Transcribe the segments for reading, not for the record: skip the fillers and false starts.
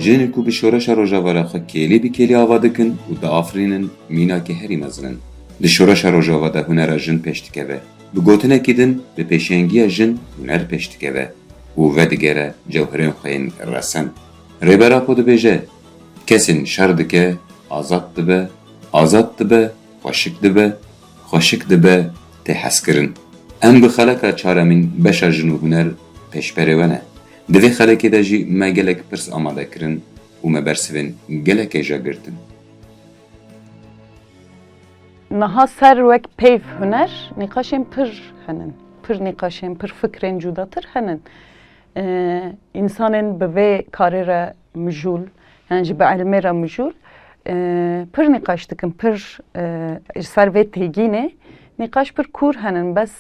Jên ku bi şoreşa rojavara xwe kêlî bi kêlî ava dikin û diafirînin mînakê herî mezin in. Di şoreşa rojava de hunera jin pêş dikeve. Bi gotinekî din bi pêşengiya jin huner pêş dikeve û vedigere cewherên xwe yên resen. Rêbera xwe dibêje, kesên şer dike, azad dibe, xweşik dibe, xweşik dibe tê hezkirin. Em bi xeleka çaremîn beşa jin û huner pêşberê we ne. Di vê xelekê de jî me gelek pirs amade kirin û me bersivên gelekê jê girtin. Niha ser wek peyv huner, nîqaşên pir henin. Pir nîqaşên, pir fikrên cudatir henin. İnsanên bi vê karê re mijûl, yani ji bi ilmê re mijûl, pir nîqaş dikin, pir ser vê têgînê nîqaş pir kûr henin. Bes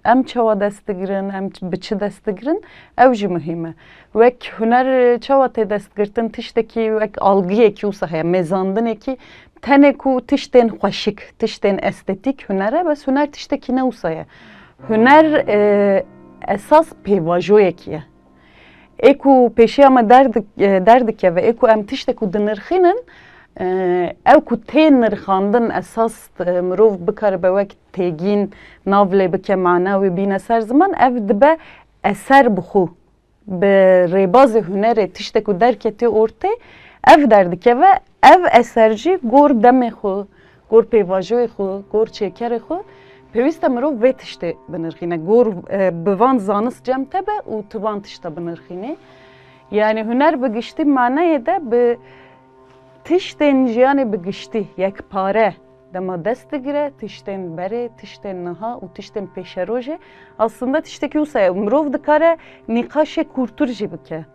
em çawa dest digirin, em bi çi dest digirin, ew jî muhîm e. Wek huner çawa tê destgirtin tiştekî wek algiyekî wisa heye, mêzandinekî tenê ku tiştên xweşik, tiştên estetik huner e, bes huner tiştekî ne wisa ye. Huner esas pêvajoyekî ye. Ê ku pêşiya me derdikeve, ê ku em tiştek ku dinirxînin, ew ku tê nirxandin esas mirov bikare bi wek têgîn nav lê bike mane wê bîne ser ziman, ev dibe eser bi xwe. Bi rêbazê hunerê tiştek ku derketî ortê, ev derdikeve, ev eser jî gor demê xwe, gor pêvajoyê xwe, gor çêkerê xwe pêwîst e mirov vê tiştê binirxîne. Gor bi van zanist cem tebe û tu van tişta binirxînî. Yani huner bi giştî maneyê de bi tiştên jiyanê bi giştî yekpare dema dest digire, tiştên berê, tiştên niha û tiştên pêşerojê aslında tiştekî wisa ye. Mirov dikare nîqaşê kûrtir jî bike.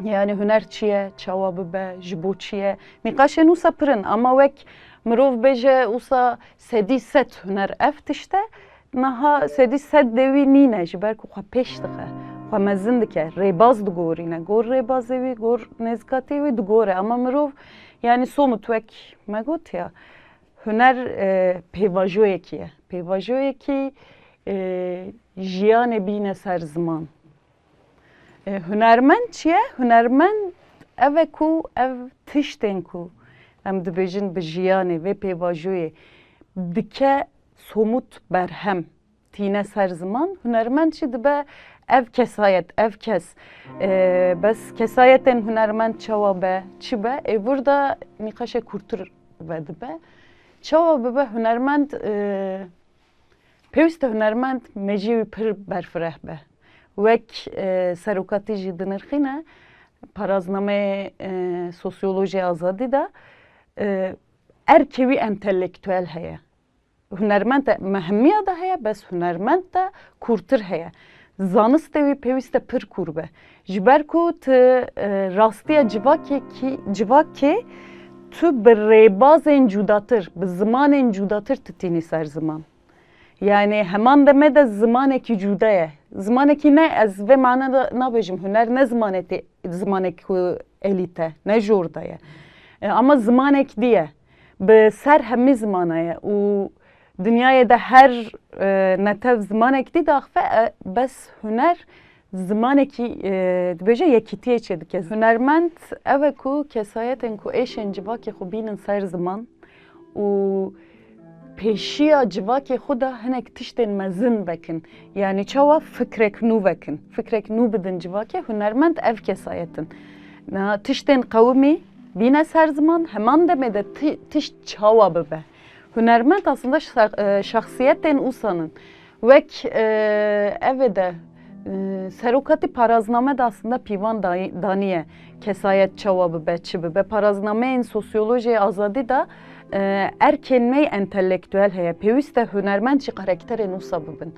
Yani huner çi ye, çawa bibe, ji bo çi ye. Nîqaşên wisa pirin ama wek mirov bêje wisa sedî sed huner ev tişte, niha sedî sed dewî nîne ji ber ku xwe pêş dike, xwe mezin dike, rêbaz digorîne. Gor rêbazê wî, gor nêzkatê wî digore ama mirov yani somut wek me gotiya huner pêvajoyekî ye. Pêvajoyekî jiyanê bîne ser ziman. Hunermend çi ye? Hunermend ev e ku ev tiştên ku em dibêjin bi jiyanê vê pêvajoyê dike somut berhem tîne ser ziman. Hunermend jî dibe ev kesayet, ev kes. Bes kesayetên hunermend çawa be, çi be? Burada nîqaşê kûrtir ve dibe. Çawa bibe hunermend, pêwîst e hunermend mecî wî pir berfireh be. Wek serokatî jî dinirxîne, paraznameyê sosyolojiyê azadî de erkê wî entelektûel heye. Hunermend de mehimiya da heye, bes hunermend de kûrtir heye. Zanistê wî pêwîst e pir kûr be. Ji ber ku tu rastiya civakê tu bi rêbazên cudatir, bi zimanên cudatir titînî ser ziman. Yani heman deme de zimanekî cuda ye. Zimanekî ne ez vê manada nabêjim huner ne zimanek ku elîte, ne jor da ye. Ama zimanek diye. Bi ser hemî zimana ye û dünyayê de her netev zimanek dî daxve bes huner zimanekî dibêje yekîtiyê çê dike. Hunermend ev e ku kesayetên ku êşên civakê xwe bînin ser ziman û pêşiya civakê xwe da hinek tiştên mezin vekin. Yani çawa fikrek nû vekin. Fikrek nû bidin civakê, hunermend ev kesayetin. Tiştên qewimî bîne ser ziman, heman demê de tişt çawa bibe. Hunermend aslında şahsiyetên wîsanın. Wek evê de serokatî parazname de aslında pîvan daniye. Kesayet çawa bibe, çi bibe. Paraznameyên sosyolojiyê azadî da erkên me entelektûel heye. Pêwîst e hunermend jî karakterên wisa bibin.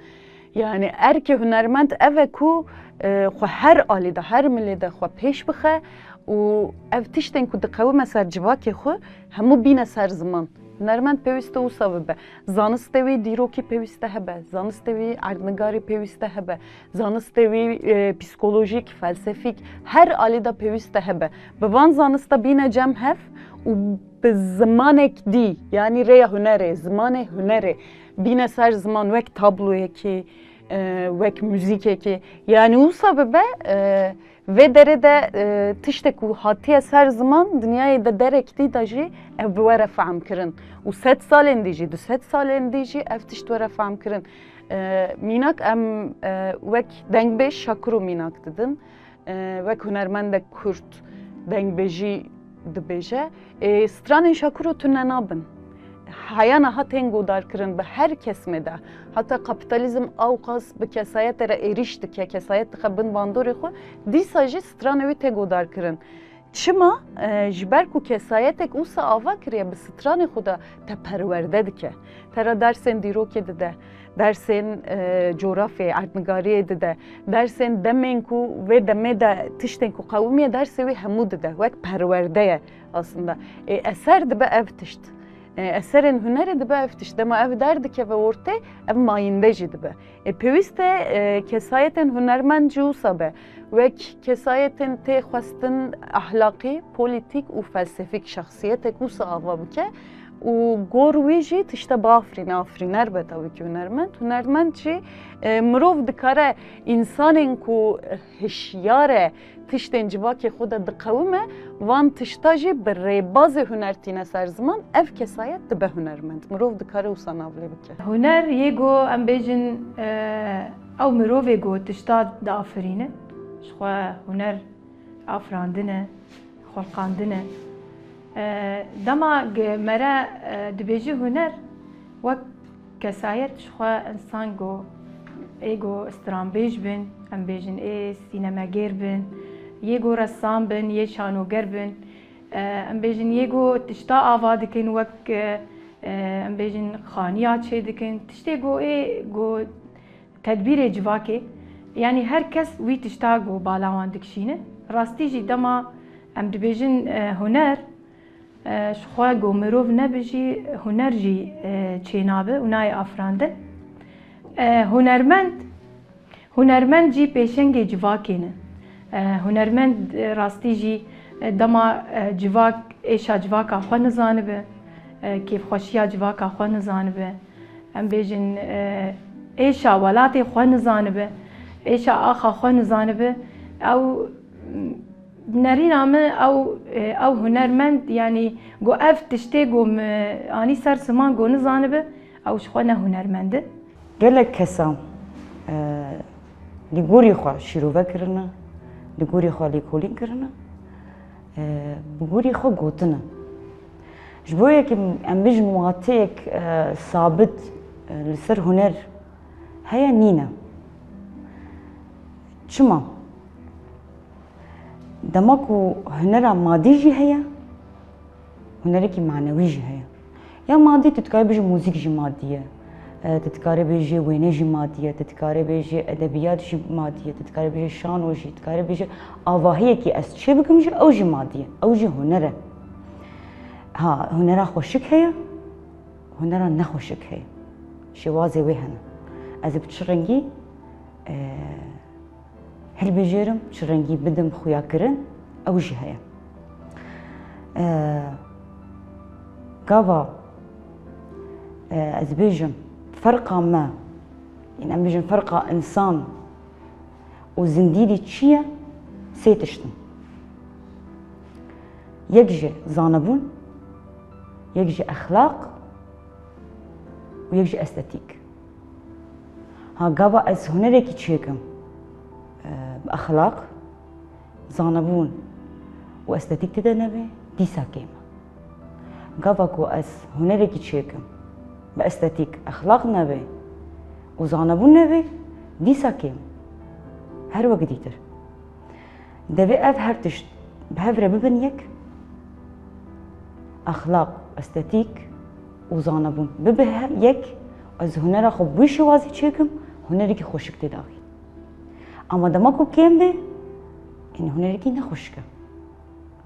Yani erkê hunermend ev e ku xwe her alî de, her milê de xwe pêş bixe û ev tiştên ku diqewime ser civakê xwe hemû bîne ser ziman. Hunermend pêwîst e wisa bibe. Zanistê wî dîrokî pêwîst e hebe. Zanistê wî erdnigarî pêwîst e hebe. Zanistê wî psikolojîk, felsefîk her alî de pêwîst e hebe. Bi van zanista bîne cem hev û bi zimanek dî, yani rêya hunerê, zimanê hunerê bîne ser ziman wek tabloyekî, وک موزیکی که یعنی او سببه و دره ده تشتک و هاتیه سر زمان دنیای ده درکتی داجی اف بوره فهم کرن و 100 سال اندیجی 200 سال اندیجی اف تشت وره فهم کرن میناک ام وک دنگ به شکرو میناک ددن وک هنرمند کرد دنگ بجی دبیجه ستران شکرو تو ننابن hayana haten godar kırın be her kesmede hatta kapitalizm avqas be kesayet era erişti ki kesayet xabın bandori xo disaji stranovi te godar kırın çima jber ku kesayetek usa ava kiriye be strani xuda te perwerde dike tera dersen diroke de dersen coğrafya artnigariye de dersen demen ku ve deme de tişten ku kavmiye derse ve hamud de vek perwerdeye aslında eser de be ev tişt eserin hüneri de be eftişt dema ev derdi ke ve orte ev mayindeci de be peviste kesayetin hünermen ciusa be ve kesayetin te xwestin ahlaki politik u felsefik şahsiyetek usa ava bike و گورویجی تشت بافرین آفرینر به تاوی که هنرمند چی مروف دکاره انسانین کو هشیاره تشت انجوا که خود دقومه وان تشتاجی بر باز هنرتینه سر زمان اف کسایت ده به هنرمند مروف دکاره و سناولی بکه هنر یگو ام بیجن او مروف یگو تشتا ده آفرینه شخوا هنر آفراندنه خلقاندنه دما مرا دبیجی هنر و کسایت شخوا انسان گو ایگو استرانبیج بن ام بیجن ای سینماگر بن یگو رسام بن یه شانوگر بن ام بیجن یگو تشتا آوا دکن وک ام بیجن خانیا چه دکن تشتی گو ای گو تدبیر جواکه یعنی هر کس وی تشتا گو بالاوان دکشینه راستی جی دما ام دبیجن هنر شخوا گو مروف نبجی هنر جی چینابه اونای افراندن هنرمند جی پیشنگ جواکینه هنرمند راستی جی دما جواک ایشا جواک آخوا نزانبه کیف خوشیا جواک آخوا نزانبه ام بیجن ایشا ولات خوا نزانبه ایشا آخا خوا نزانبه او نرین آمه او هنرمند یعنی گو اف تشتی گو آنی سر سمان گو نزانبه او شخوا نه هنرمنده گلک کسام لگوری خواه شروع کرنه لگوری خواه لیکولین کرنه بگوری خواه گوتنه جبویه که ام بیج مواتیک ثابت لسر هنر هیا نینه چما دماغو هنر مادي جي هيا هنرك معنوي جي هيا يا مادي تتكاري بيجي موسيقى جي مادية تتكاري بيجي وينة جي مادية تتكاري بيجي أدبيات جي مادية تتكاري بيجي شانو جي تتكاري بيجي آواهية كي أس شي بكم جي أو جي مادية أو جي هنرة ها هنرة خوشك هيا هنرة نخوشك هيا شوازي ويهنا أز بتشرنجي هل بيجرم شرنجي بدم خويا كرن أو جي هيا قاوا أزبيجم فرقة ما يعني أم بيجم فرقة إنسان وزنديدي تشيا سيتشتن يكجي زانبون يكجي أخلاق ويكجي أستاتيك ها قاوا أز هنريكي تشيكم بأخلاق زانبون واستاتيك تدنبي دي ساكيمة قابكو أس هنريكي تشيكم بأستاتيك أخلاق نبي وزانبون نبي دي ساكيمة هر وقت ديتر دبي أف هرتش بهفر ببنيك أخلاق استاتيك وزانبون ببه يك از هنر خو بوش وازي تشيكم هنريكي خوشك تداغي اما دماغو کم ده این هنرکی نخوشکه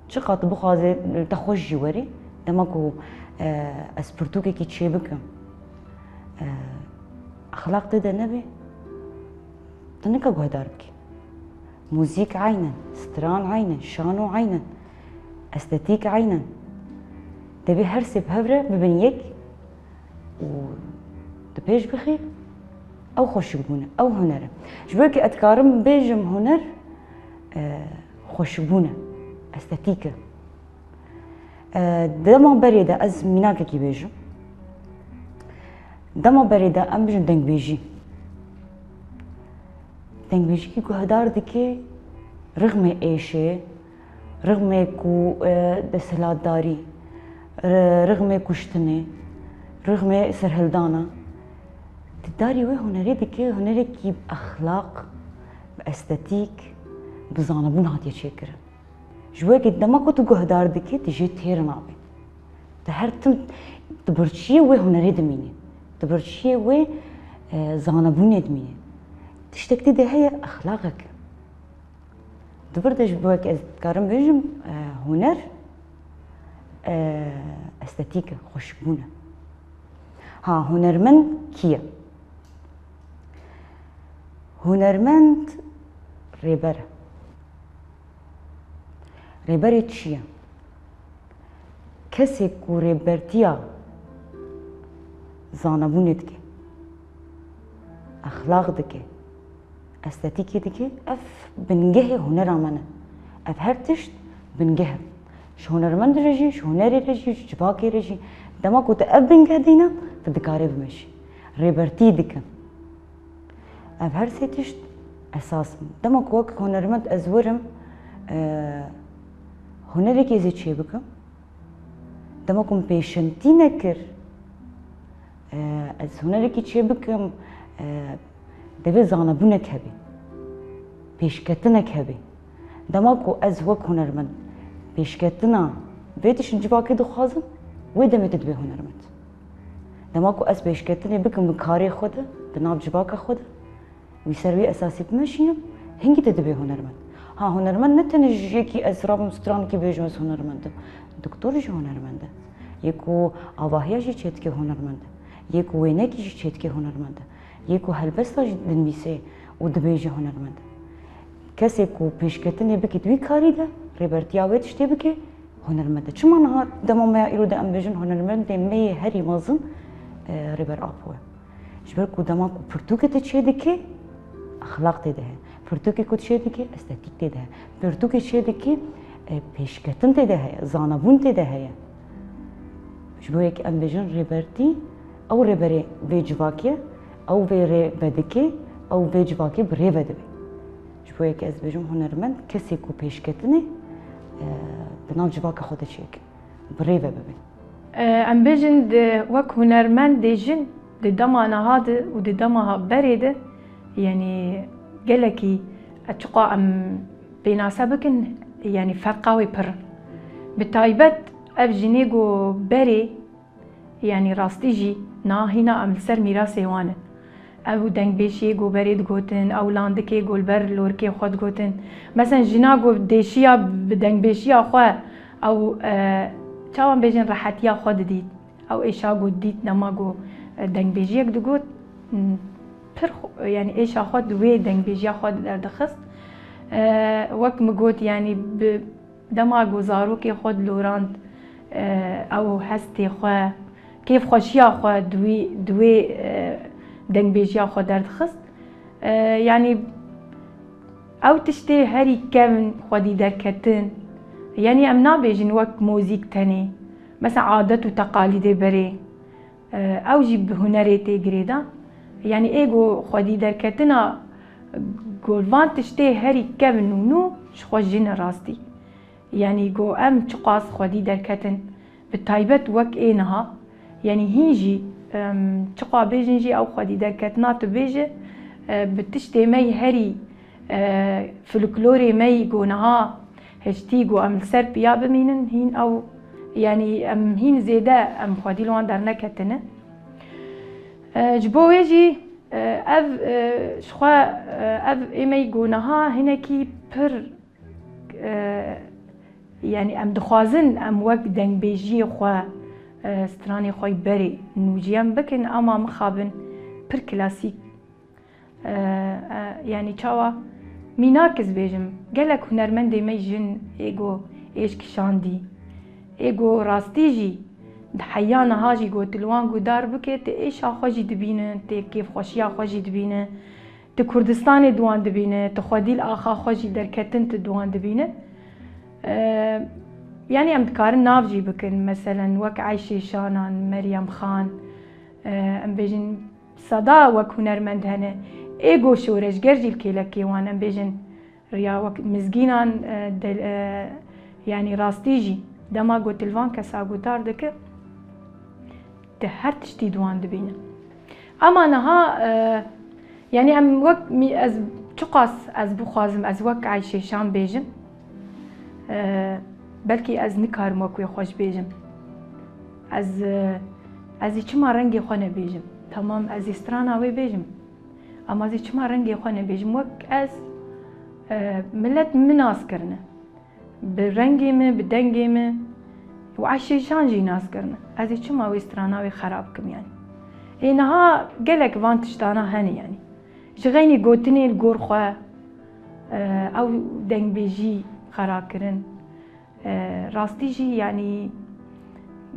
چقدر بخوازه تخوش جواری دماغو اسپرتوکه کی چه بکم اخلاق ده نبی تنکا گهدار بکی موزیک عینا ستران عینا شانو عینا استاتیک عینا دبی هر سب هفره ببین یک و دبیش بخیر او خوشبونه او هنره جبرك اتكارم بيجم هنر خوشبونه استاتيكه دما بريده از ميناك كي بيجم دما بريده ام بيجم دنگ بيجي دنگ بيجي كي هدار دكي رغم ايشه رغم كو دسلات داري رغم كشتنه رغم سرهلدانا تداري وي هنري دكي هنري كي باخلاق باستاتيك بزانبون هاتيه شكر جوي قدامك كنت هدار دكي تجي تهرنابي تهرتم تبرشي وي هنري دميني تبرشي وي زانبون دميني تشتكتي ده هي اخلاقك دبردش بوك كارم بيجم هنر استاتيكا خوشبونه ها هنرمند كيا هنرمند ريبر ريبري تشيا كسي كو ريبرتيا زانبونتك اخلاق دكي استاتيكي دكي اف بنجهي هنر عمنا اف هرتشت بنجهر شو هنرمند رجي شو هنري رجي شو جباكي رجي دما كنت اف بنجه دينا تدكاري بمشي ريبرتي دكا اف هرتشت اساس دما كوك هنرمند ازورم هنري كي زي تشي بكم دما كم بيشنتي نكر از هنري كي تشي بكم دبي زانبونك هبي بيشكتنك هبي دماكو از وك هنرمند بيشكتنا بيتش نجباكي دخازم ويدمي تدبي هنرمند دماكو از بيشكتني بكم بكاري خوده بناب جباكا خوده ويسروي اساسي بمشينم هنگي تدبي هنرمند ها هنرمند نتنجيكي از رابم ستران كي بيجوز هنرمند دكتور جي هنرمند يكو آواهيا جي چتكي هنرمند يكو وينكي جي چتكي هنرمند يكو هلبستا دنبيسه و دبيجي هنرمند كسي كو بيشكتني بكي دوي كاري ده ريبرتيا ويت شتي بكي هنرمند چما نها دمو ما يرو ده ام بيجن هنرمند مي هري مازن ريبر ابو جبر كو دما كو پرتوكي تشي دكي اخلاق تي ده پرتوكي كو تشي دكي استاتيك تي ده پرتوكي تشي دكي بيشكتن تي ده زانبون تي ده جبر ام بيجن ريبرتي او ريبري بيجواكي او في بدكي او في جواكي بري بدبي شويه كاز بيجم هنرمند كسي كو بيشكتني بنام جواكا خود شيك بري بدبي ام بيجن وك هنرمند دي جن دي دما نهاد ودي دما بريده يعني قالكي اتقا ام بيناسبكن يعني فرقاوي بر بتايبت افجينيغو بري يعني راستيجي ناهينا ام سر ميراثي وانا او دنگ بيشي گو بريد گوتن او لاندكي گول بر لوركي خود گوتن مثلا جنا گو ديشيا بدنگ بيشيا خو او چاوان بيجن راحتيا خود ديت او ايشا گو ديت نما گو دنگ بيجيك دگوت پر يعني ايشا خود وي دنگ بيجيا خود در دخست وك مگوت يعني دما گو زاروكي خود لوراند او هستي خو كيف خوشيا خو دوي دنگ بيجيا خو درد خست يعني او تشتي هري كم خودي دركتن يعني ام نابيجن وك موزيك تاني مثلا عادات وتقاليد بري او جيب هنري تيغريدا يعني ايغو خودي دركتنا گولوان تشتي هري كم نونو شخو جن راستي يعني جو ام چقاس خودي دركتن بالتايبت وك اينها يعني هيجي چقا بيجنجي او خودي دركتنا تبيجي بتشتي مي هري فلكلوري مي جونها هشتي جو ام سر بيا بمينن هين او يعني ام هين زيدا ام خودي لوان در نكتنه جبو يجي اف شخوا اف ايمي جونها هناكي بر يعني ام دخوازن ام وك دنگ بيجي خوا ستراني خوي بري نوجيان بكن اما مخابن بر كلاسيك يعني چاوا ميناكز بيجم قالك هنرمندي مي جن ايغو ايش كشاندي ايغو راستيجي حیانه هاجی گوتلوان گودار بکه تی ایش آخوشی دبینه تی کیف خوشی آخوشی دبینه تی کردستان دوان دبینه تی خودیل آخا خوشی درکتن تی دوان دبینه يعني ام دكارن نافجي بكن مثلا وك عايشة شانان مريم خان ام بيجن صدا وك هنرمند هنا ايجو شورش جرجي الكيلكي وان ام بيجن ريا وك مزجينان يعني راستيجي دما قلت الفان كسا قدار دك تهرتش تي دوان دبينه اما نها يعني ام وك از تقاس از بخازم از وك عايشة شان بيجن بلکی از نکارم وکوی خوش بیجم از چما رنگی خو نبیجم تمام از استرانا وی بیجم اما از چما رنگی خو نبیجم وک از ملت مناس کرنه برنگی من بدنگی من و عشی شانجی ناس کرنه از چما وی استرانا وی خراب کم يعني اینها گلک وان تشتانا هنی يعني شغینی گوتنی الگور خو او دنگ بیجی خراب کرن راستی جی یعنی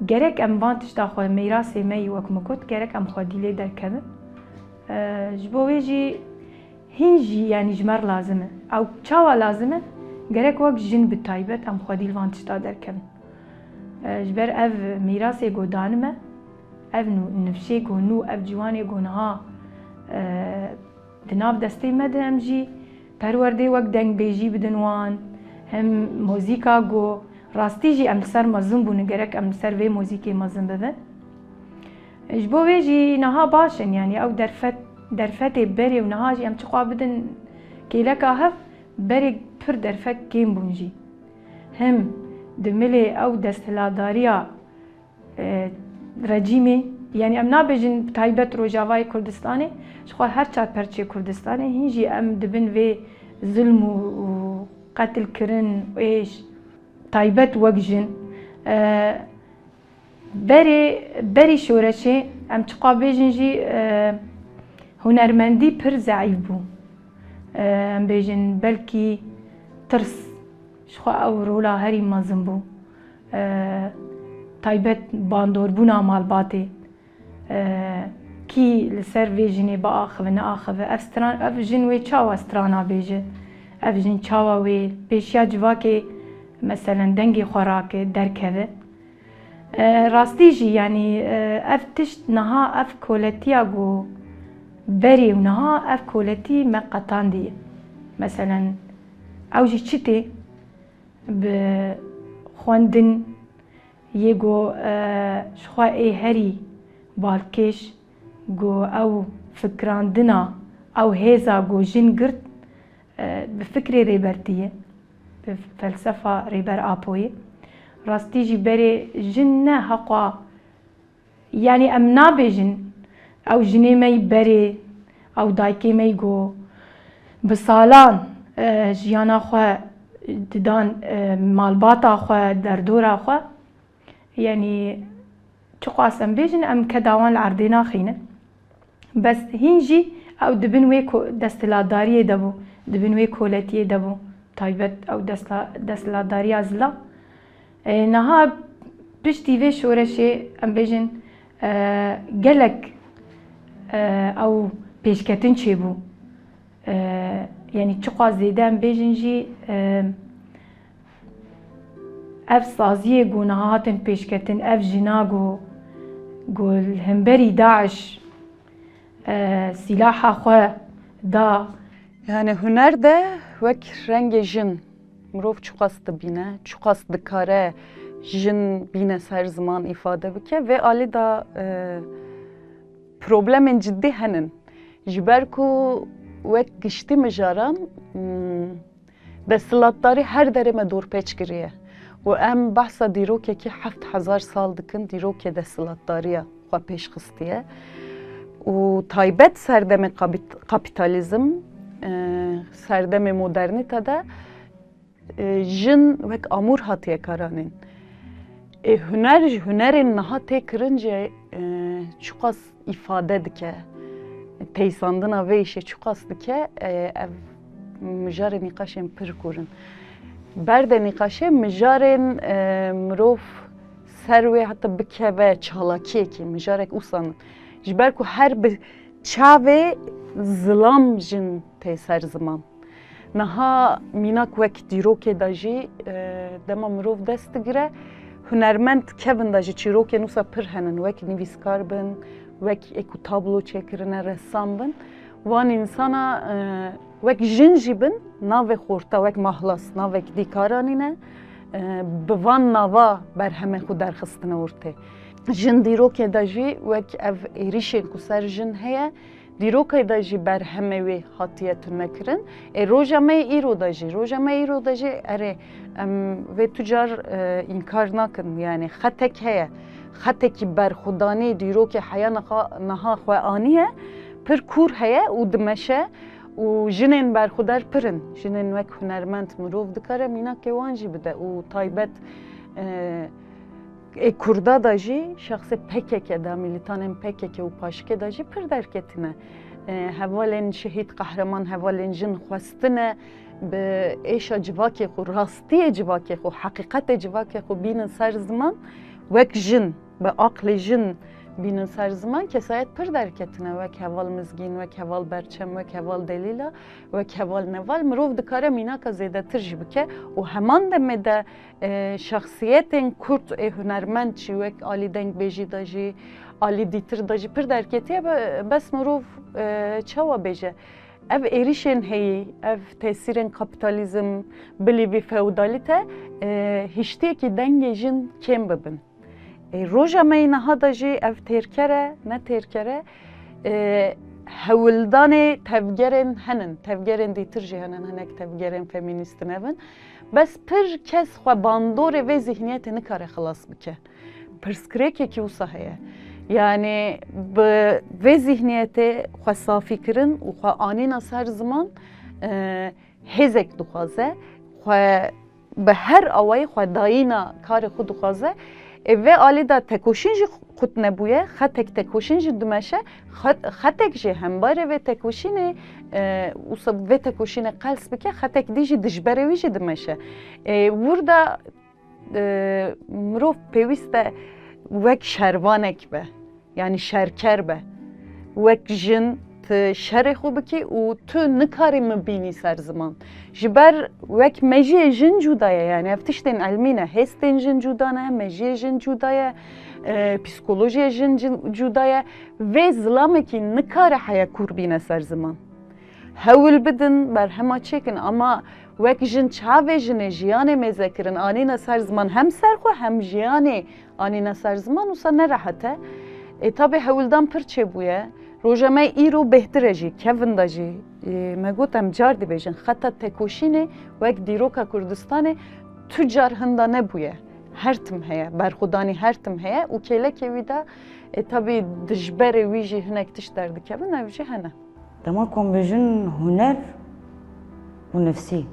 گرک ام وانتش تا خو میراث می وک مکوت گرک ام خو دیله در کبه جبوی جی هنجی یعنی جمر لازمه او چاوا لازمه گرک وک جن بتایبت ام خو دیل وانتش تا در کبه جبر اف میراث گو دانمه اف نفشه گو نو اف جوانی گو نها دناف دستی مده ام جی پرورده وک دنگ بیجی بدنوان هم موزیکا گو راستی جی ام سر مزن بونه گرک ام سر وی موزیکی مزن ببن جبو وی جی نها باشن يعني او درفت بری و نها جی ام چخوا بدن کیلکا هف بری پر درفت کیم بونجی هم دملی او دستهلاداریا رجیمی يعني ام نابجن تایبت روجاوای کردستانی شخوا هر چا پرچه کردستانی هنجی ام دبن وی ظلم و قتل كرن وإيش طيبت وجن بري شورشي ام تقابيجن جي هنرمندي پر ضعيف بو ام بيجن بلكي ترس شخوا او رولا هري مازن بو طيبت باندور بونا مالباتي كي لسر فيجني باخذ ناخذ افستران اف جنوي تشاو استرانا بيجي اف جن چاوا وی پیشیا جواکی مثلا دنگی خوراک درکه راستی جی یعنی اف تشت نها اف کولتیا گو بری و نها اف کولتی مقطان دی مثلا او جی چیتی بخواندن یگو شخوا ای هری بالکش گو او فکراندنا او هیزا گو جن گرد بفكري ريبرتية بفلسفة ريبر آبوي راستي جي بري جنة هقوا يعني ام نابجن او جني مي بري او دايكي مي جو بسالان جيانا خوا ددان مالباتا خوا دردورا خوا يعني تقاسم بيجن ام كداوان العردينا خينه بس هنجي او دبن ويكو دستلاداريه دبو دبن وی کولتیه دبو تایبت او دستلاداری ازلا نها پشتی وی شورشه ام بیجن گلک او پیشکتن چه بو يعني چقا زیده ام بیجن جی اف سازیه گو نها هاتن پیشکتن اف جناگو گو همبری داعش سلاح خو دا Yani hünerde vek rengi jin mrov çuqas dibîne, çuqas dikare jin bîne ser ziman ifade bike ve alî da problemên ciddî henin. Ji ber ku wek giştî mijaran desthilatdarî her derê me dorpêç kiriye. û em behsa dîrokekî 7000 sal dikin dîrokê desthilatdariya xwe pêşxistiye. û taybet serdemê kapitalizm serdemê modernîtede jin wek amûr hatiye karanîn. Huner ji hunerên niha tê kirin jî çuqas îfade dike. Teysandina vê îşê çuqas dike ev mijarê nîqaşên pir kurin. Berde nîqaşê mijarên mirov سروی حتی بکه چالاکیه که مجارک اوسان جبر که هر به چاوه ظلام جن تی سر زمان نها میناک وک دیروک داجی دما مروف دست گره هنرمند کبن داجی چیروک نوسا پر هنن وک نویسکار بن وک اکو تابلو چکرنه رسام بن وان انسانا وک جن جی بن ناو خورتا وک محلاس ناو وک دیکارانینه بوان ناوا بر همه خود درخستنه ورته جن دیروک داجی وک اف ایریشن کو سر جن هیا دیروک داجی بر همه وی حاتیت نکرن روزا می ایرو داجی اره و تجار انکار نکن یعنی خطک هیا خطکی بر خدانی دیروک حیا نها خوانیه پر کور هیا و دمشه و جنین بر خودر پرن جنین وک هنرمند مروف دکاره مینا که وانجی بده و تایبت کرده داجی شخص پکک دا میلیتان پکک و پاشک داجی پر درکتینه هوالن شهید قهرمان هوالن جن خواستنه به ایشا جواکی خو راستی جواکی خو حقیقت جواکی خو بین سر زمان وک جن به عقل جن بین سر زمان کسایت پر درکتنه وک هوال مزگین وک هوال برچم وک هوال دلیلا وک هوال نوال مروف دکاره مینا که زیده ترجی بکه و همان دمه ده شخصیت کرد هنرمند چی وک آلی دنگ بیجی داجی آلی دیتر داجی پر درکتیه بس مروف چوا بیجه اف ایریشن هی اف تاثیرن کپیتالیزم بلی بی فئودالیته هشتی که دنگ جن کم ببن روزا می نها داجی اف ترکره نه ترکره هولدان تفگرن هنن تفگرن دیتر جی هنن هنک تفگرن فمینیست نبن بس پر کس خو باندور و ذهنیت نکاره خلاص بکه پرسکریکه کی وصحیه yani ve zihniyete xwe safî kirin û xwe anîna ser ziman hêzek dixwaze xwe bi her awayî xwe dayîna karê xwe dixwaze ve alî da tekoşîn jî xut nebûye xetek tekoşîn jî dimeşe xetek jî hembarê vê tekoşînê wisa vê tekoşînê qels bike xetek dî jî dijberê wî jî dimeşe burada mirov pêwîst e wek şervanek be yani şerker be wek jin şerê xwe bikî û tu nikarî min bînî ser ziman ji ber wek mejiyê jin cuda ye yani ev tiştên elmî ne hêstên jin cuda ne mejiyê jin cuda ye psikolojiyê jin cuda ye vê zilamekî nikare heya kûr bîne ser ziman hewil bidin berhema çêkin ama wek jin çavê jinê jiyanê mêze kirin anîne ser ziman hem ser xwe hem jiyanê anîne ser ziman wisa nerehet e tabi hewildan pir çêbûye roja me îro bêhtir jî kevin da jî me got em car dibêjin xeta tekoşînê wek dîroka Kurdistanê tu car hinda nebûye her tim heye berxudanî her tim heye û kêlekê wî de tabi dijberê wî jî hinek tiş derdikevin ev jî hene dema ku em bêjin huner û nefsî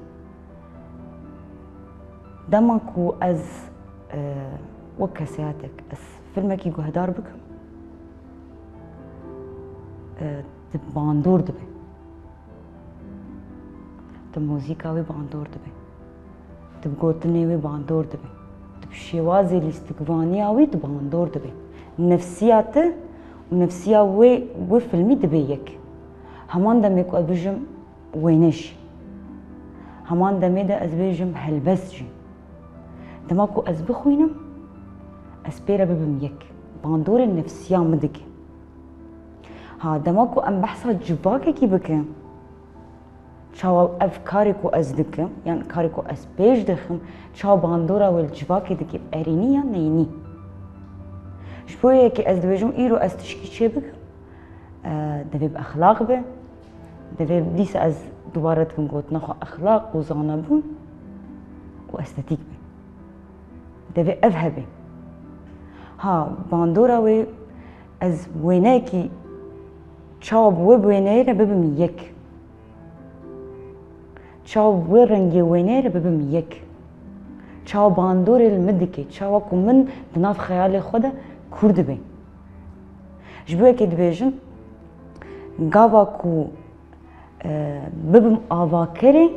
dema ku ez wek kesayetek ez filmekî guhdar bikim di bandor dibe di muzîka wê bandor dibe di gotinê wê bandor dibe di şêwazê lîstikvaniya wê di bandor dibe nefsiya te û nefsiya wê filmî dibe yek heman demê ku ez bijim wêne jî heman demê de ez bêjim helbest jî dema ku ez bixwînim ez pêre bibim yek bandorên nefsiya min dike ha dema ku em behsa civakekî bikin çawa ev karê ku ez dikim yani karê ku ez pêş dixim çawa bandora wê civakê dike erînî ya neynî ji bo yekê ez dibêjim îro ez tişkî çê bikim divê bi exlaq be divê dîsa ez dubare dikim gotina xwe exlaq û zanebûn û estetîk be divê ev hebe ha bandora wê ez wêneyekî çawa bi wê wêneyê re bibim yek çawa bi wê rengê wêneyê re bibim yek çawa bandorê li min dike çawa ku min di nav xeyalê xwe de kûr dibe ji bo yekê dibêjin gava ku bibim avakerê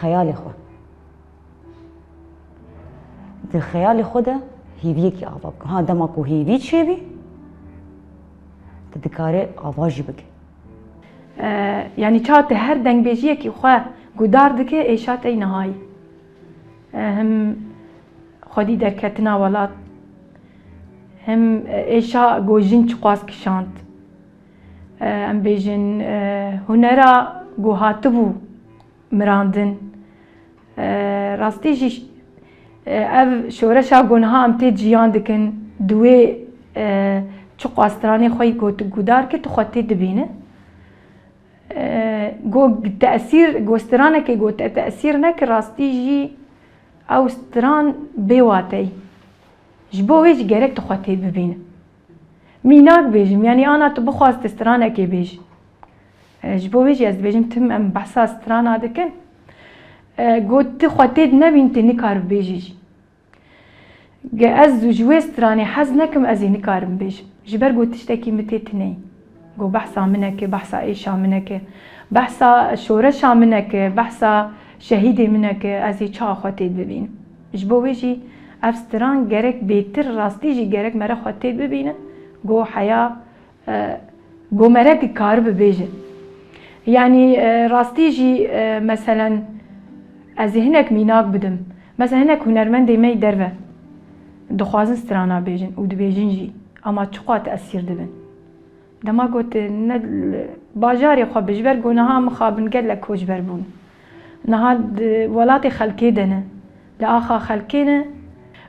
xeyalê xwe di xeyalê xwe de هیویه کی آوا بکن ها دما کو هیوی چیوی تدکاره آوا جی بکن يعني چات هر دنگ بیجیه کی خواه گودار دکه ایشات ای نهایی هم خودی درکتنا ولات هم ایشا گوجین چقاس کشاند ام بیجن هنرا گو هاتبو مراندن راستی جی ev şoreşa gonha em tê ciyan dikin duê çi qastranê xwe got gudar ke tu xwe tê dibîne got teesîr gostranekê got teesîr neke rastî jî ew stran bêwatey ji bo wê jî gerek tu xwe tê bibîne mînak bêjim yanî ana tu bixwast stranekê bêj ji bo wê jî ez dibêjim tim em behsa strana dikin got tu xwe tê nebîn tu nikar bêjî jî ez ji wê stranê hez nekim ez ê nikarim bêjim ji ber got tiştekî min tê tineyî got behsa min eke behsa êşa min eke behsa şoreşa min eke behsa şehîdê min eke ez ê çawa xwe tê bibînim ji bo wê jî ev stran gerek bêtir rastî jî gerek mere xwe tê bibînin got heya got mere dikarib bibêje yanî rastî jî meselen ez ê hinek mînak bidim mesela hinek hunermendê me yê derve dixwazin strana bêjin û dibêjin jî ama çiqat teesîr dibin dema got ne bajarê xwe bi ji ber gunaha min xabin gelek koçber bûn niha welatê xelkê de ne li axa xelkê ne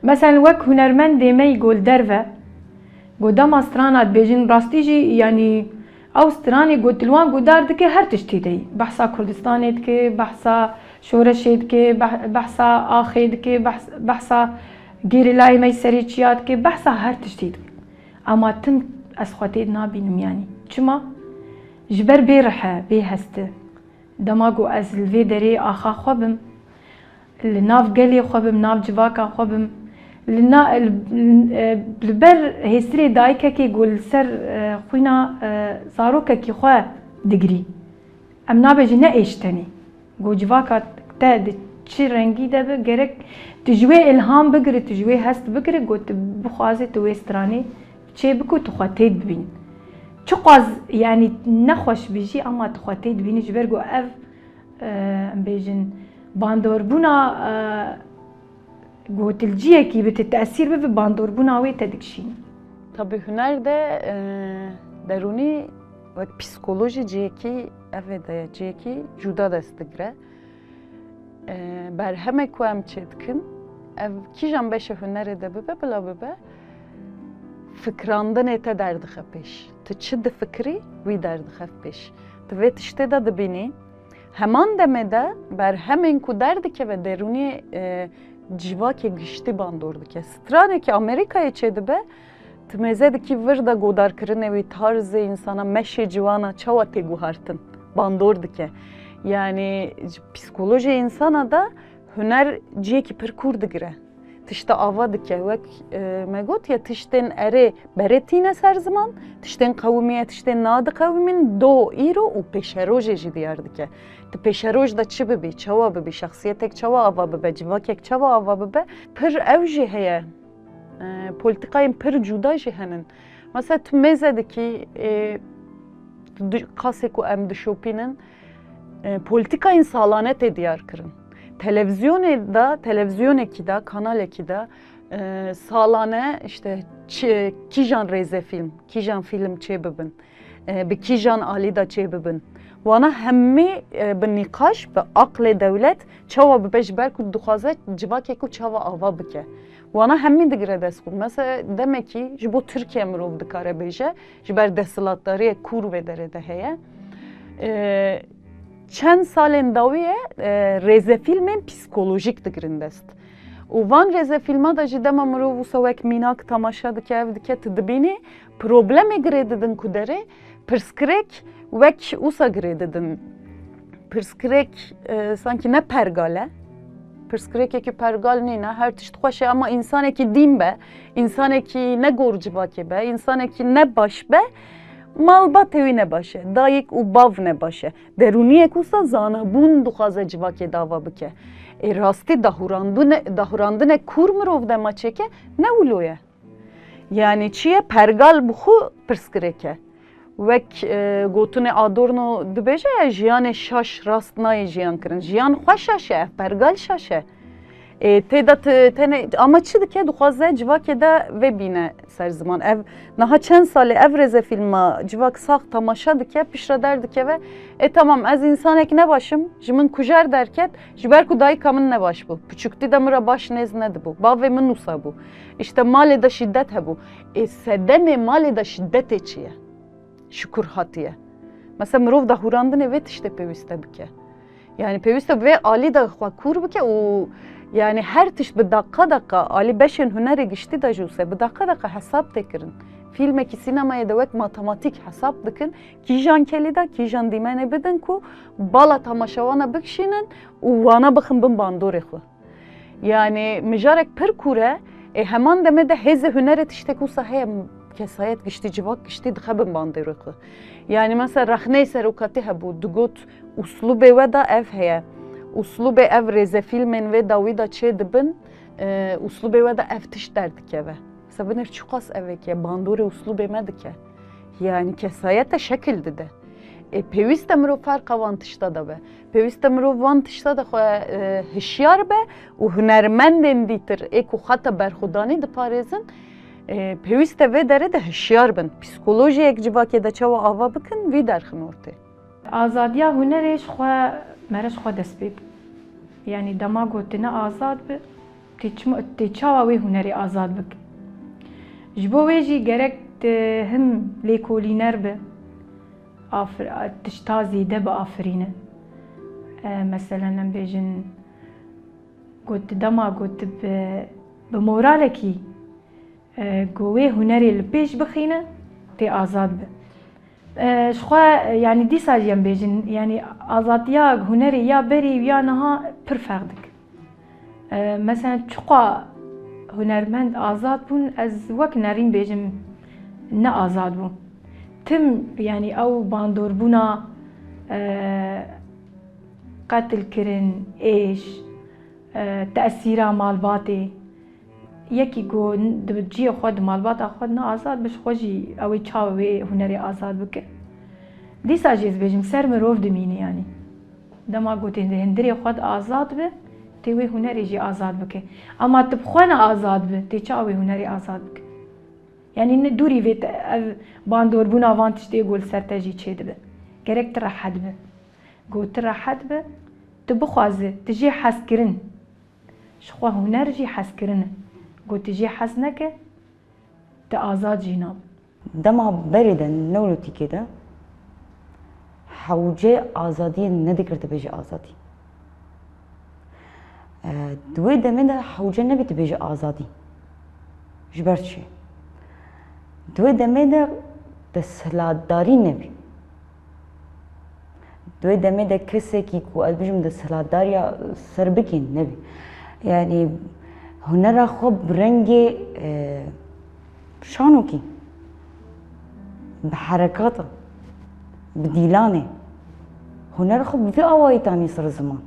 mesela wek hunermendê me yê got derve got dema strana dibêjin rastî jî yanî ew stranê got wan gudar dike her tiştî de yî behsa Kurdistanê dike behsa şoreşê dike behsa axê dike behsa gêrîlayê me serê çiya dike behsa her tiştî dike ama tim ez xwe tê nabînim yanî çima ji ber bêrihe bêhest e dema got ez li vê derê axa xwe bim li nav gelê xwe bim nav civaka xwe bim li ber hêstirê dayîkekê got li ser xwîna zarokekî xwe digirî em nabêjin ne êştenî got civaka te di çi rengî de bi gerek tu ji wê ilham bigire tu ji wê hest bigire got tu bixwazê tu wê stranê çê bikû tu xwe tê dibîn çi qas yanî nexweş bî jî ama tu xwe tê dibînî ji ber got ev em bêjin bandorbûna gotilciyekî bi te teesîr bibe bandorbûna wê te dikişînin Tabii hüner de derunî ve psikoloji ciyekî ev de ciyekî juda dest digire berhemek ku em çê dikin ev kîjan beşe hunerê de bibe bila bibe fikrandanê te derdixe pêş tu çi difikirî wî derdixe pêş tu vê tiştê de dibînî heman demê de berhemên ku derdike ve derunî civakê giştî bandor dike stranekî Amerîkayê çê dibe tu mêze dikî vir de godarkirinê wî tarzê insana meşê ciwana çawa tê guhartin bandor dike yani psikoloji insana da huner ciyekî pir kûr digire tişte ava dike wek me got ya tiştên erê berê tîne ser ziman tiştên qewimiye tiştên nadiqewimîn do îro û pêşerojê jî diyar dike tu pêşeroj de çi bibî çawa bibî şexsiyetek çawa ava bibe civakek çawa ava bibe pir ew jî heye polîtikayên pir cuda jî henin mesela tu mêze dikî qasê ku em dişopînin polîtikayên salane tê diyar kirin televizyonekî de kanalekî de salane işte kîjan rêzefîlm kîjan fîlm çê bibin bi kîjan alî da çê bibin wana hemî bi nîqaş bi aqlê dewlet çawa bibe ji ber ku dixwaze civakê ku çawa ava bike wana hemî digire dest xwe mesela demekî ji bo Tirkiye mirov dikare bêje ji ber desthilatdariyê kûr vê derê de heye çend salên dawî rêzefîlmên psikolojîk digirin dest û van rêzefîlma da jî dema mirov wisa wek mînak temaşa dike ev dike tu dibînî problemê girê didin ku derê pirskirêk wek wisa girê didin pirskirêk sankî ne pergal e pirskirêkekî pergal nîne her tişt xweş e ama însanekî dîn be însanekî ne gor civakê be însanekî ne baş be malbatê wî ne baş e dayîk û bav ne baş e derûniyek wisa zanebûn dixwaze civakê dava bike راستی دهورandine کور مرو دما چکه نه ولویه یعنی چیه پرگال بخو پرسکرکه وک گوتون آدورنو دبیجه جیان شاش راست نای جیان کرن جیان خوش شاشه پرگال شاشه اما چی دکه دخوازه جواک ده و بینه سر زمان نه چند ساله رز فیلم جواک ساخت تماشا دکه پیش را در دکه و tamam az insan ek ne başım jimin kujar derket jiber ku dayı kamın ne baş bu küçükti de mura baş neznedi bu bav ve nusa bu işte mali da şiddet he bu sedeme mali da şiddet eçiye şükür hatiye mesela mirov da hurandın evet işte peviste bike yani peviste ve ali da kur bike o yani her tiş bir dakika Ali beşin hüneri geçti da juse bir dakika hesap tekirin filme ki sinemaya da vek matematik hesap dikin ki jan kelida ki jan dimene bidin ku bala tamaşavana bikşinin u vana bakın bin bandore xu yani mijarek per kure heman deme de heze hüneri tişte ku sahe kesayet geçti civak geçti dixebin bandore xu yani mesela rahne serukati hebu dugut uslube ve da ev heye uslube ev reze filmin ve davida çe dibin uslube ve da ev tiş derdik eve sabınır çukas eve ki bandore uslube medike yani kesayete şekil de peviste miro farka vantışta da be peviste miro vantışta da hişyar be u hünermendin ditir eko hatta berxudani de parezin peviste ve dere de hişyar bin psikoloji ek civake da çava ava bikin vi derxin orte azadiya hüneri şxwa مرش خود دست بید یعنی دما گوتنه آزاد به تیچاوا وی هنری آزاد بک جبو ویجی گرک هم لیکولینر به تشتازی ده به آفرینه مثلا نم بیجن گوت دما گوت به مورالکی گوی هنری لپیش بخینه تی آزاد به شخوا yani disajiyem bejin yani azatiya huneri ya beri ya naha pir fark mesela çuqa hunermend azad bun az vak narin bejim ne azad bun tim yani ev bandor buna katil kirin eş tesira malbatê yekî ku di ciyê xwe di malbata xwe ne azad biş xwe jî ew ê çawa wê hunerê azad bike dîsa jî ez bêjim ser mirov dimîne yani dema gotên di hindirê xwe de azad be tê wê hunerê jî azad bike ama tu bi xwe ne azad be tê çawa wê hunerê azad bike yani dûrî vê ev bandorbûna van tiştê gol ser te jî çê dibe gerek tu rehet be got tu rehet be tu bixwaze tu jê hezkirin ji xwe huner jî hezkirin e گوتی جی حس نکه تا آزاد جینام دما برده نولتی که ده حوجه آزادی ندیکرده بیجه آزادی دوی دمه ده حوجه نبیت بیجه آزادی جبر چی دوی دمه ده دستلاداری نبی دوی دمه ده کسی کی کو از بیجم دستلاداری سر بکین نبی یعنی هنر خوب رنگ شانو کی بحرکات بدیلانه هنر خوب في آوایی تانی سر زمان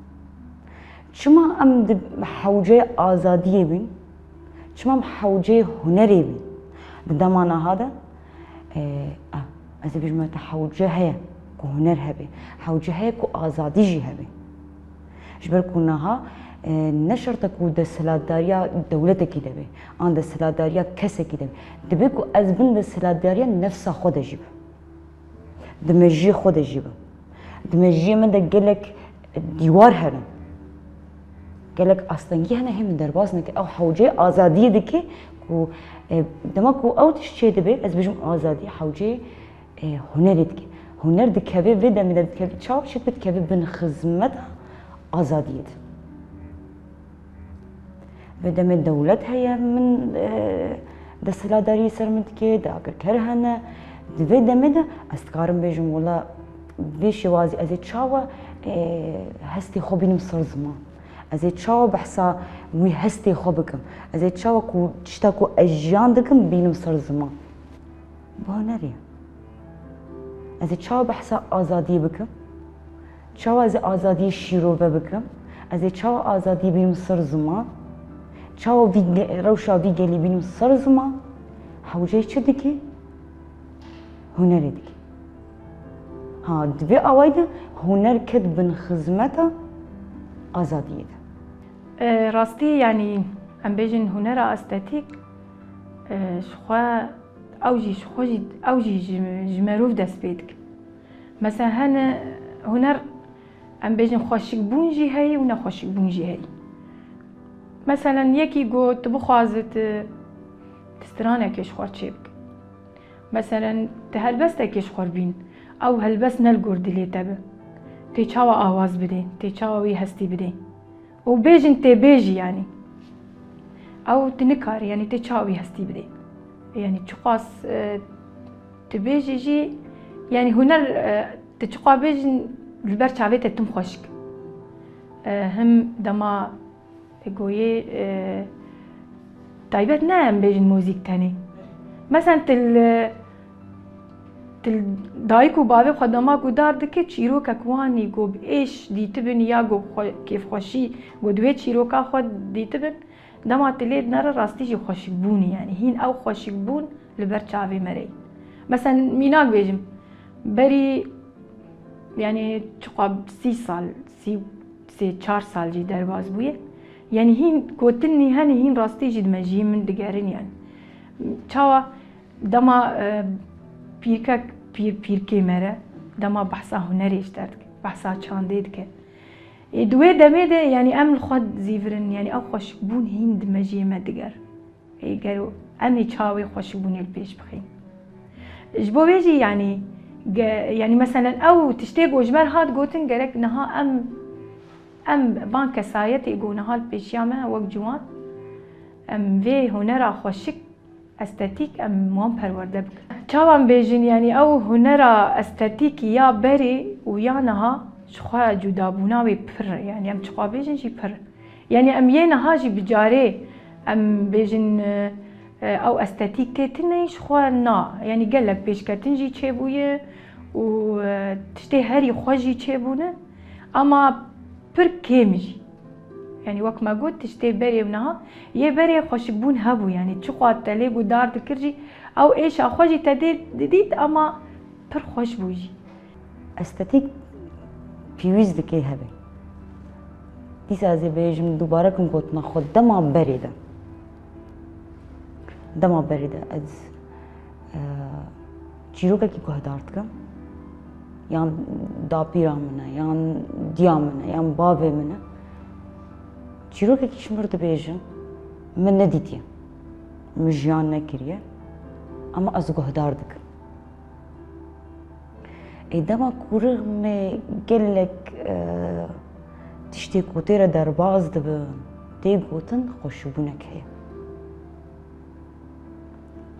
چما ام حوجه آزادیه بین چما حوجه هنری بین بدمانا هذا از بیشتر حوجه هیا کو هنر هبه حوجه هیا کو آزادی جی هبه جبر کنها نشرت کو دستلاداریا دولت کی دبی آن دستلاداریا کسی کی دبی دبی کو از بین دستلاداریا نفس خود جیب دمجی خود جیب دمجی من دگلک دیوار هرن گلک اصلنگی هنه هم درباز نکه او حوجه آزادی دکی کو دما کو اوتش چه دبی از بیشم آزادی حوجه هنر دکی هنر دکوی و دم دکوی چاپ شد دکوی بین خدمت آزادیت و دم دولت هیا من دستلاداری سرمت که داگر کرهنه دوی دم ده استکارم بیشم ولا بیشی وازی از چاوا هستی خوبینم سر زمان از چاوا بحثا وی هستی خوبکم از چاوا کو چتا کو اجیان دکم بینم سر زمان با نریم از چاوا بحثا آزادی بکم چاوا از آزادی شیرو بکم از چاو آزادی بینم سر زمان چاو روشا وی گلی بینم سر زمان حوجه چه دیگه هنر دیگه ها دوی آواید هنر کد بن خدمتا آزادیه ده راستی يعني ام بيجن هنر استاتيك شخوا اوجي جمروف دست بيدك مثلا هنر ام بيجن خوشك بونجي هي و نخوشك بونجي هي مثلا يكي قو تبخوازت تسترانه كيش خوار تشيبك مثلا تهلبسته كيش خوار بين او هلبس نلقور دلي تبه تي چاوا آواز بده تي چاوا وي هستي بده و بيجن تي بيجي يعني او تنكار يعني تي چاوي هستي بده يعني تشقاس تبيجي جي يعني هنر تشقا بيجن البر چاوي تم خوشك هم دما تقوي طيبت نام بيجن موزيك تاني مثلا تل دايكو بابي خدما کو دار دکه چیرو ککوانی گو ایش دیتبن یا گو کیف خوشی گو دوی چیرو کا خود دیتبن دما تلید نره راستی جی خوشک بونی يعني هين او خوشک بون لبر چاوی مری مثلا میناک بیجم بری يعني چقاب 30 سال 4 سال جي درواز بويه يعني هين كوتني هني هين راستي جي دمجي من دقارن يعني چاوا دما پیرکک پیرکی مره دما بحثا هنریش درد بحثا چانده دکه دوی دمه ده يعني ام الخد زيفرن يعني او خوشبون هين دمجي ما دقر قالوا امي چاوي خوشبوني البيش بخين جبو بيجي يعني مثلا او تشتيق وجمال هاد قوتن قالك نها ام بانك سايت يقول نها البيش ياما وق جوان ام في هنرا خوشك استاتيك ام موان پرورده بك چاوان بيجن يعني او هنرا استاتيك يا بري ويا نها شخوا جدابونا بي پر يعني ام چخوا بيجن جي پر يعني ام ينها جي بجاري ام بيجن او استاتيك تيتني شخوا نا يعني قالك بيش كتن جي چيبويه و تشتي هري خوجي چيبونه اما پر كيمجي يعني وقت ما قلت تشتي بري منها يه بري خوشبون هبو يعني چخوا تليبو دار تكرجي او ايش اخوجي تديد اما پر خوش بوجي استاتيك پیویز دکی هبه دیس از بیجم دوباره کم گوتنا خود دما بریده از چیروکه کی گهدارت کم یان داپیرا منه یان دیا منه یان باوه منه چیروکه کی شمرد بیجم من ندیدیم مجیان نکریه اما از گهدار دکم ایدما کورغ می گلک تشتی کوتیره در باز دبن تی گوتن خوشبونه که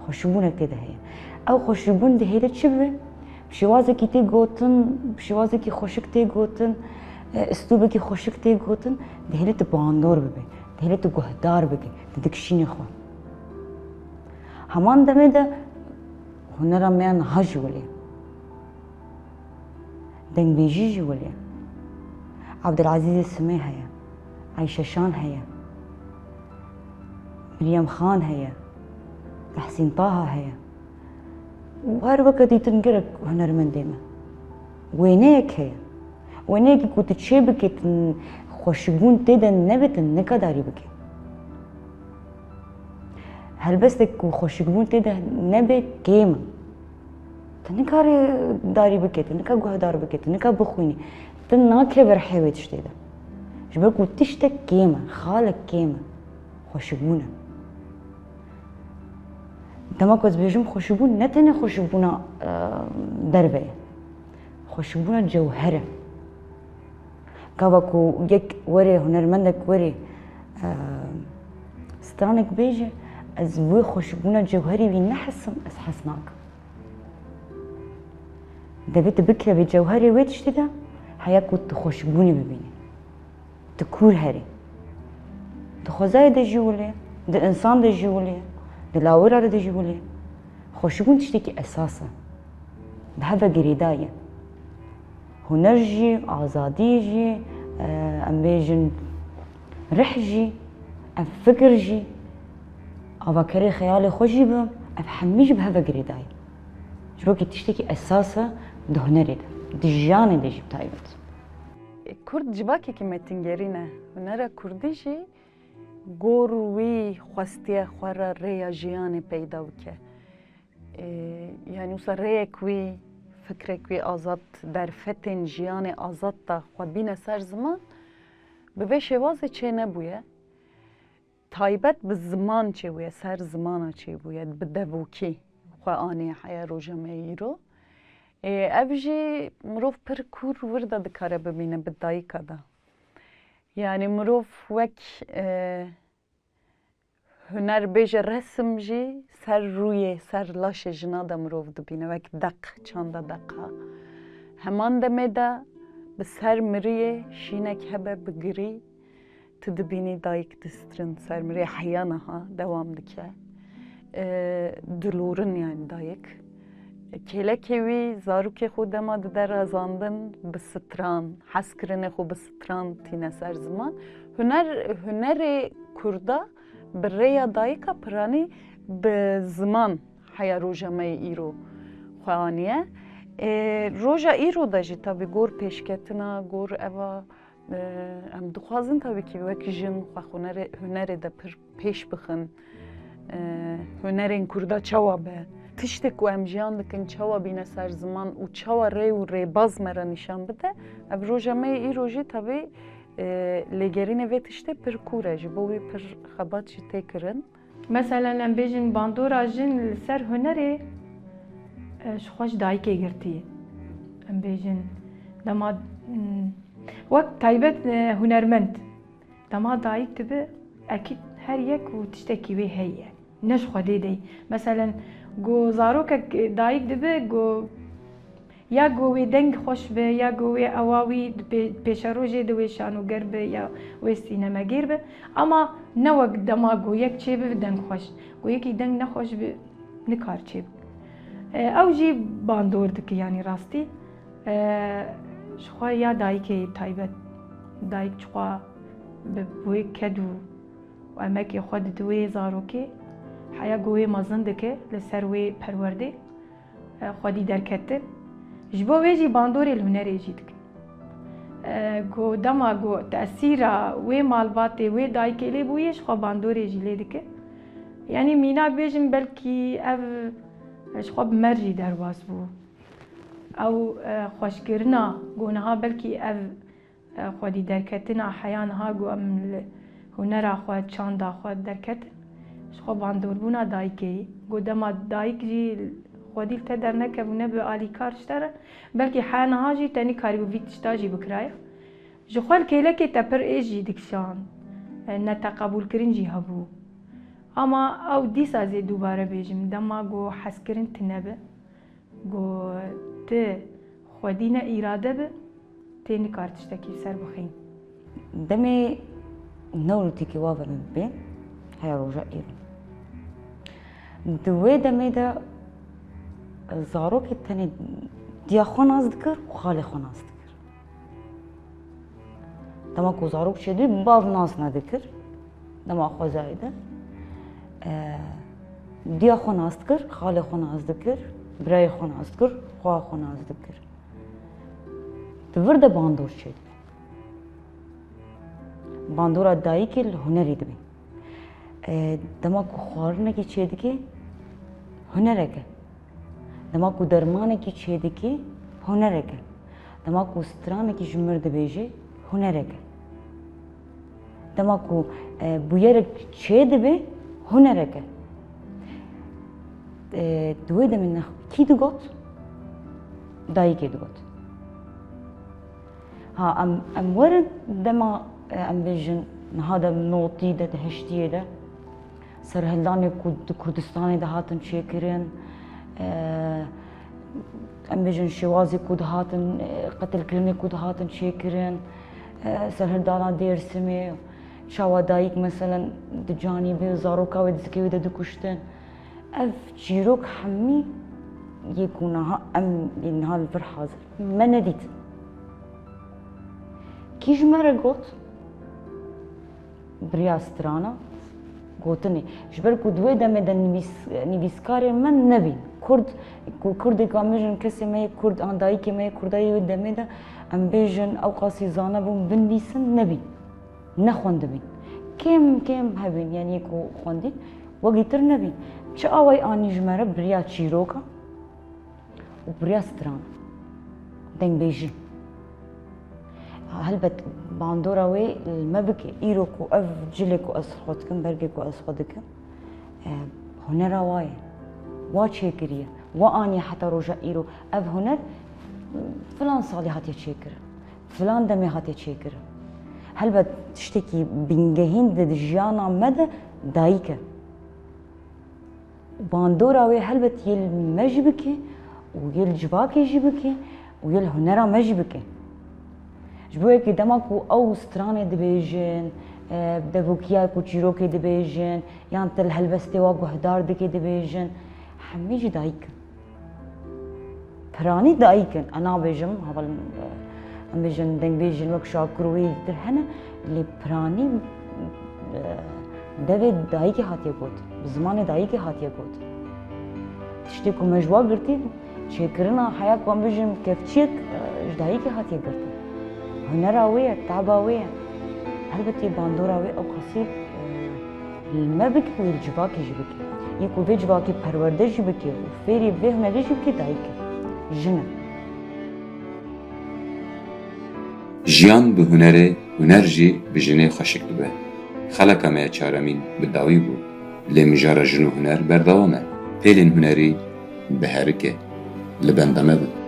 خوشبونه که ده او خوشبون ده هیله چی به بشوازه کی تی گوتن بشوازه کی خوشک تی گوتن استوبه کی خوشک تی گوتن ده هیله تو باندار ببه ده هیله تو گهدار بگه ده دکشین خو همان دمه ده هنرا میان هاج ولی دنگ بيجي ولا عبد العزيز السمي هيا عايشة شان هيا مريم خان هيا تحسين طه هيا وهر وقت يتنقرك هنر من ديما وينيك هيا وينيك كنت تشيبك خوشبون تيدا نبت نكداري بكي هل بستك وخوشبون تيدا نبت كيما تنكار داري بكيت تنكا جهدار بكيت تنكا بخويني تناكي برحيوي تشتيدا جبرك وتشتك كيما خالك كيما خوشبونا دما كوز بيجم خوشبون نتني خوشبونا دربه خوشبونا جوهره كاوكو يك وري هنرمندك وري ستانك بيجي از وي خوشبونا جوهري بي نحسن از حسناك دبيت بكرة بجوهري ويتش ده حياك وتخشبوني ببيني تكور هري تخزاي ده جولي ده إنسان ده جولي ده لاورا ده جولي خشبون تشتكي أساسا ده هذا جريداية هنرجي آزاديجي ام بیجن رح جی ام فکر جی آوا کری خیال خوشی بم ام همیش به هوا گریدای جبو که تشتکی اساسا ده هنری ده دجانه ده جب تایبت کرد جواکی که متنگرینه هنر کردی جی گور وی خواستی خوارا ریا جیان پیدا وکه یعنی وسا ریا کوی فکر کوی آزاد در فتن جیان آزاد تا خود بین سر زمان به شواز چه نبویه تایبت به زمان چه بویه سر زمان چه بویه به دووکی خواه آنی حیا رو جمعی رو اوجی مروف پر کور ورده دکاره ببینه به دایکا دا یعنی مروف وک هنر بیج رسم جی سر روی سر لاش جنا دا مروف دبینه وک دق چانده دقا همان دمه دا به سر مریه شینک هبه بگری تدبینی دایک دسترن سر مریه حیانه ها دوام دکه دلورن یعنی دایک کلکی وی زاروک خود ما در ازاندن به ستران حس کرنه خو به ستران تینه سر زمان هنر کردا برای دایکا پرانی به زمان حیا روژا می ایرو خوانیه روژا ایرو داجی تابی گور پیشکتنا گور اوا ام دخوازن تابی که وکی جن خو هنر دا پیش بخن هنر این کردا چوا به تشتک و امجیان دکن چوا بینه سر زمان و چوا ری باز مرا نشان بده او روژا می ای روژی تابی لگرین وی تشته پر کوره جی بوی پر خبات جی تکرن مثلا ام بیجن باندورا جن سر هنره شخوش دایکه گرتیه ام بیجن دما وقت تایبت هنرمند دما دایک تبه اکید هر یک و تشتکی وی هیه نش خودی دی مثلا گو زاروک دایک دبه گو یا گوی دنگ خوش به یا گوی اواوی پیش روزی دوی شانوگر به یا وی سینماگیر به اما نه وقت دما گو یک چی به دنگ خوش گو یکی دنگ نخوش به نکار چی به او جی باندور دکی یعنی راستی شخوا یا دایکی تایبت دایک چخوا به بوی کدو و امکی خود دوی زاروکی حیا گوی مازن دکه لسر وی پرورده خودی درکته جبو ویجی باندوری الهنری جیدک گو دما گو تأثیرا وی مالباتی وی دایکلی بویش خو باندوری جیلی دکه یعنی میناک بیجم بلکی او خو بمرجی درواز بو او خوشگرنا گونها بلکی او خودی درکتنا حیانها گو ام هنرا خود چاندا خود درکت خو باندور بونا دایکی گو دما دایک جی خودی تدر نکبونه به آلی کارشتره بلکه حانها جی تنی کاری و ویتشتا جی بکرای جخوال کهله که تپر ایجی دکشان نتقبول کرن جی هبو اما او دیس ازی دوباره بیجم دما گو حس کرن تنبه گو ته خودی نه ایراده به تنی کارتشتا کی سر بخین دمی نورو تیکی وابا بین هیا روژا ایرو دوی دمی دا زاروک تنی دیا خوناز دکر و خالی خوناز دکر دما کو زاروک شدی باز ناز ندکر دما خوزایده دیا خوناز دکر خالی خوناز دکر برای خوناز دکر خواه خوناز دکر دورده باندور شد باندورا دایی که هنری دبی دما کو خوارنه چه دکی هنره که دما کو درمانه کی چه دکی هنره که دما کو سترانه کی جمر دبیجه هنره که دما کو بویر چه دبی هنره که دوی دمین کی دگوت دایی که دگوت ها ام ورد دما ام بیجن هذا نوتي ده هشتيه ده سرهلداني كردستاني ده هاتن شاكرين ام بیجن شوازي كود هاتن قتل كرني كود هاتن شاكرين سرهلدانا ديرسمي شاوا دايك مثلا دجاني بي زاروكا ودزكي ده دكشتن اف جيروك حمي يكون ام انها الفرحة ما نديت کی جمره گوت بریا سترانا گوتنی جبر کو دوی دمه د نویسکار من نبین کرد کامیجن کسی می کرد آندایی که می کردایی دمه ده ام بیجن او قاسی زانه بون بنویسن نبین نخوانده بین کم هبین یعنی کو خواندین وگیتر نبین چه آوای آنی جمره بریا چیروکا و بریا سترانا دنگ بیجی هلبت باندورا وی المبكي إيروكو أف جلكو أسخدكم برجكو أسخدكم هنر واي واتشيكرية وأني حتى رجع إيرو أف هنر فلان صالي هاتي تشيكر فلان دمي هاتي تشيكر هلبت تشتكي بنجهين دد جيانا مدى دايكة باندورا وي هلبت يل مجبكي ويل جباكي جبكي ويل هنرا مجبكي جبوه که دماغو او سترانه دبیجن دبوکیا کو چیروکی دبیجن یان تل هلبسته واگو هدار دکی دبیجن همیشه دایکن پرانی دایکن انا بیجم هول ام بیجن دنگ بیجن وک شاکروی در هنه لی پرانی دوی دایکی هاتیه گوت زمان دایکی هاتیه گوت تشتی کو مجوا گرتی شکرنا حیا کو ام بیجم کفچیک دایکی هاتیه گرتی هنراوية تعباوية هلبتي باندوراوي أو قصير المبك والجباكي جبكي يكو في جباكي پرورده جبكي وفيري في هنري جبكي دايكي جنة جیان به هنره هنر جی به جنه خشک دبه خلقه ما چارمین به داوی بود لمجار جنو هنر بردوامه پیلین هنری به هرکه لبندمه بود